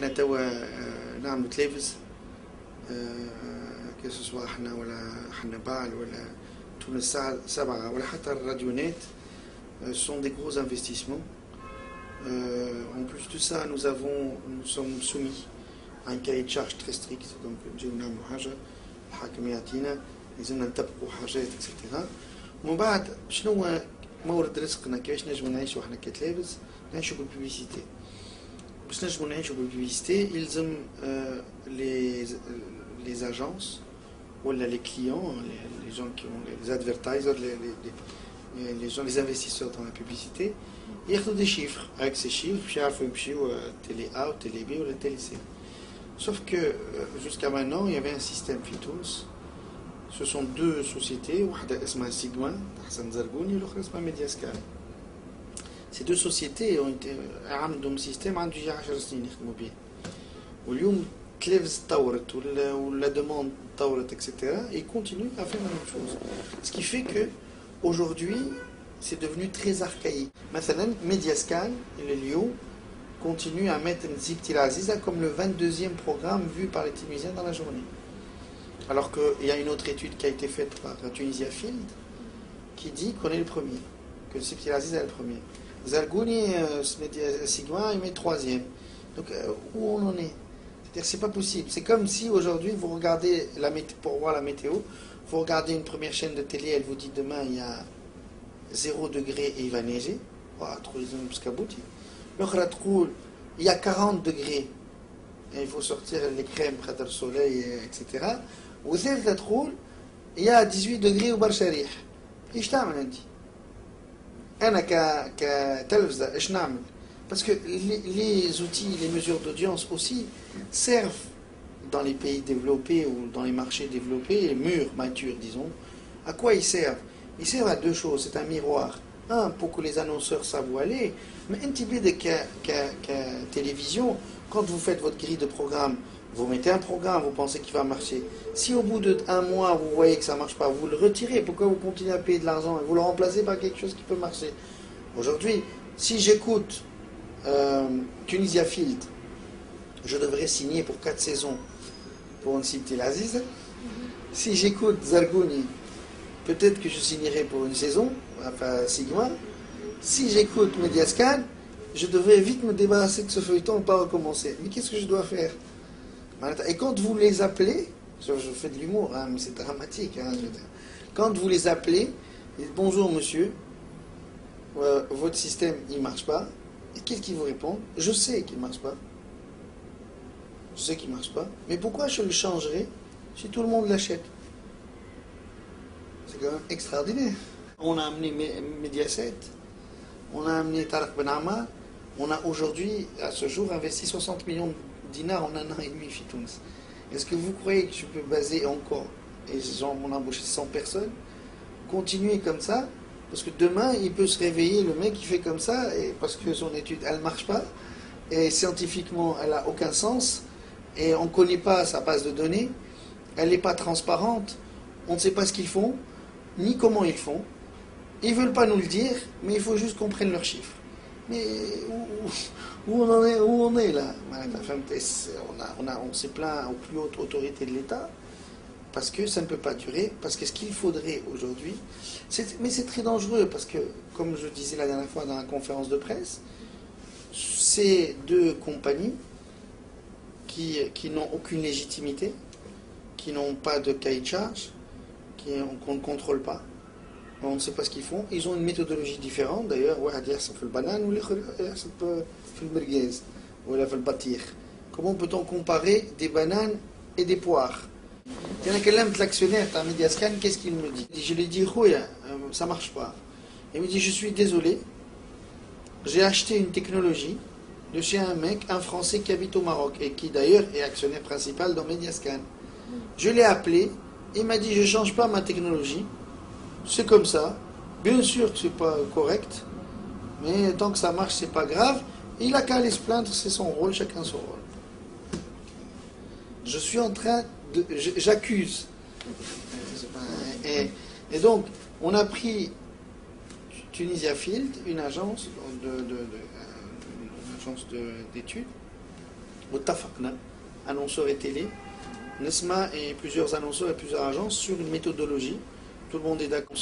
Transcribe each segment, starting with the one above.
احنا توا نعملوا تلفز كيف سواء احنا ولا حنبال ولا تونس الساعة 7 ولا حتى الراديونات sont des gros investissements. En plus de ça, nous sommes soumis à un cahier de charge très strict. Donc, نجيو نعملوا حاجة الحاكم يعطينا لازمنا نطبقوا حاجات اكسترا. ومن بعد شنو مورد رزقنا كيفاش نجموا نعيشوا احنا كتلفز؟ نعيشوا بالبوبليسيتي. باش نجموا نعيشوا بالبوبليسيتي يلزم les agences ou les clients, les gens qui ont les advertisers, les gens, les investisseurs dans la publicité, ils ont des chiffres. Avec ces chiffres, ils peuvent télé A ou télé B ou la télé C. Sauf que jusqu'à maintenant, il y avait un système Fitos. Ce sont deux sociétés, une Sigma, Hassan Zargouni, et l'autre Mediascan. Ces deux sociétés ont été un système qui a déjà 10 سنين يخدموا به. واليوم تلفز تطورت ولا demande تطورت etc. Et ils continuent à faire la même chose. Ce qui fait que aujourd'hui, c'est devenu très archaïque. مثلا Mediascan et le Lyon continuent à mettre Zipti Aziza comme le 22e programme vu par les Tunisiens dans la journée. Alors qu'il y a une autre étude qui a été faite par Tunisia Field qui dit qu'on est le premier, que Zipti Aziza est le premier. Zargouni, Sigma, il met 3e. Donc où on en est? C'est-à-dire c'est pas possible. C'est comme si aujourd'hui vous regardez pour voir la météo, vous regardez une première chaîne de télé, elle vous dit demain il y a 0 degré et il va neiger. L'autre il y a 40 degrés et il faut sortir les crèmes près du soleil, etc. Ou il y a 18 degrés au Barcharih. ايش تعمل انت؟ انا كتلفزه ايش نعمل؟ Parce que les outils, les mesures d'audience aussi servent dans les pays développés ou dans les marchés développés, les murs matures, disons. À quoi ils servent? Ils servent à deux choses. C'est un miroir. Un, pour que les annonceurs savent où aller. Mais un petit peu de télévision, quand vous faites votre grille de programme, vous mettez un programme, vous pensez qu'il va marcher. Si au bout d'un mois, vous voyez que ça ne marche pas, vous le retirez. Pourquoi vous continuez à payer de l'argent et vous le remplacez par quelque chose qui peut marcher? Aujourd'hui, si j'écoute Tunisia Field, je devrais signer pour 4 saisons pour une Zipti Aziza. Si j'écoute Zargouni, peut-être que je signerai pour une saison, enfin Sigma. Si j'écoute Mediascan, je devrais vite me débarrasser de ce feuilleton et pas recommencer. Mais qu'est-ce que je dois faire? Et quand vous les appelez, je fais de l'humour, hein, mais c'est dramatique. Hein, quand vous les appelez, vous dites bonjour monsieur, votre système il ne marche pas. Et qu'est-ce qu'ils vous répondent? Je sais qu'il ne marche pas. Je sais qu'il ne marche pas. Mais pourquoi je le changerais si tout le monde l'achète? C'est quand même extraordinaire. On a amené Mediaset, on a amené Tarek Ben Ammar, on a aujourd'hui, à ce jour, investi 60 millions de dinars en un an et demi, Fitouns. Est-ce que vous croyez que je peux baser encore, et on a embauché 100 personnes, continuer comme ça? Parce que demain, il peut se réveiller, le mec, il fait comme ça, et parce que son étude, elle ne marche pas, et scientifiquement, elle n'a aucun sens, et on ne connaît pas sa base de données, elle n'est pas transparente, on ne sait pas ce qu'ils font, ni comment ils font. Ils ne veulent pas nous le dire, mais il faut juste qu'on prenne leurs chiffres. Mais où on est là? On s'est plaint aux plus hautes autorités de l'État, parce que ça ne peut pas durer, parce que ce qu'il faudrait aujourd'hui, mais c'est très dangereux, parce que, comme je disais la dernière fois dans la conférence de presse, ces deux compagnies qui n'ont aucune légitimité, qui n'ont pas de cahier de charge, qu'on ne contrôle pas, on ne sait pas ce qu'ils font, ils ont une méthodologie différente, d'ailleurs, comment peut-on comparer des bananes et des poires? Il y en a quelqu'un de l'actionnaire à Mediascan, qu'est-ce qu'il me dit? Je lui dis, ça ne marche pas. Il me dit, je suis désolé, j'ai acheté une technologie de chez un mec, un Français qui habite au Maroc, et qui d'ailleurs est actionnaire principal dans Mediascan. Je l'ai appelé, il m'a dit, je ne change pas ma technologie, c'est comme ça, bien sûr que ce n'est pas correct, mais tant que ça marche, c'est pas grave, il a qu'à aller se plaindre, c'est son rôle, chacun son rôle. Je suis en train j'accuse. Et donc, on a pris Tunisia Field, une agence d'études, Muttafaqna, annonceurs et télé, Nesma et plusieurs annonceurs et plusieurs agences sur une méthodologie. Tout le monde est d'accord.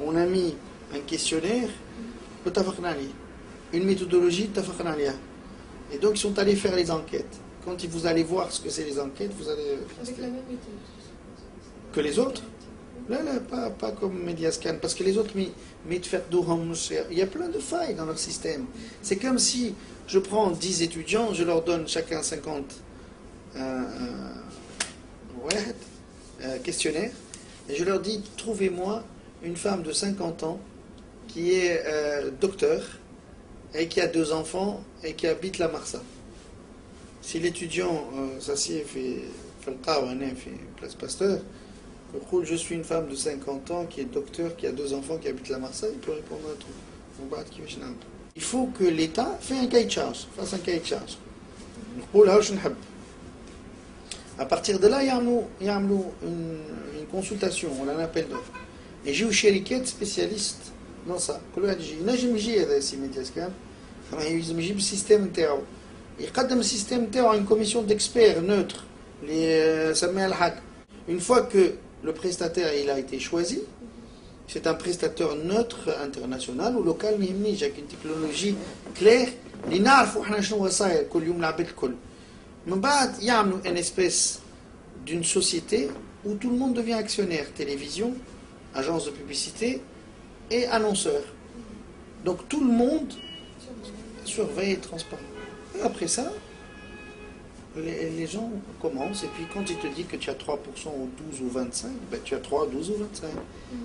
On a mis un questionnaire, Muttafaqna alayh, une méthodologie, Muttafaqna alayha. Et donc ils sont allés faire les enquêtes. Quand vous allez voir ce que c'est les enquêtes, vous allez... Avec la même méthode. Que les autres? Là, pas comme Mediascan, parce que les autres, il y a plein de failles dans leur système. C'est comme si je prends 10 étudiants, je leur donne chacun 50 questionnaires, et je leur dis, trouvez-moi une femme de 50 ans qui est docteur, et qui a 2 enfants, et qui habite la Marsa. Si l'étudiant s'assied fait le place Pasteur, je suis une femme de 50 ans qui est docteur, qui a 2 enfants, qui habite la Marseille, il peut répondre à tout. Il faut que l'État fasse un cahier de charge. À partir de là, il y a une consultation, on a un appel d'offres. Et j'ai eu chériquette spécialiste dans ça. Il y a un système تاعو. يقدم السيستم تاعو à une commission d'experts neutres. Une fois que le prestataire il a été choisi, c'est un prestataire neutre international ou local, mais avec une technologie claire. اللي نعرفوا احنا شنو صاير كل يوم العباد الكل. من بعد يعملوا une espèce d'une société où tout le monde devient actionnaire, télévision, agence de publicité et annonceur. Donc tout le monde surveille et transparent. Et après ça, les gens commencent, et puis quand il te dit que tu as 3% ou 12 ou 25, ben tu as 3, 12 ou 25.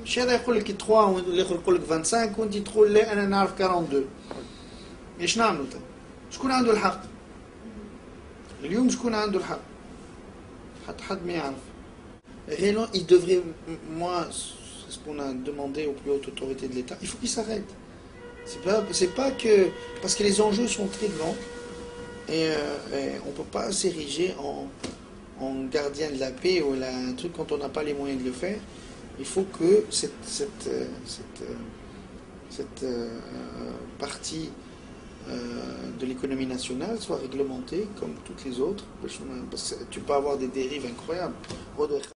Si هذا يقول لك 3 والآخر يقول لك 25 وانت تقول لا انا نعرف 42. ايش نعملوا انت؟ شكون عنده الحق؟ اليوم شكون عنده الحق؟ حد ما يعرف. Réellement, il devrait, moi, c'est ce qu'on a demandé aux plus hautes autorités de l'État, il faut qu'ils s'arrêtent. C'est pas que... Parce que les enjeux sont très grands, et on ne peut pas s'ériger en gardien de la paix ou un truc quand on n'a pas les moyens de le faire. Il faut que cette partie de l'économie nationale soit réglementée comme toutes les autres. Parce que tu peux avoir des dérives incroyables.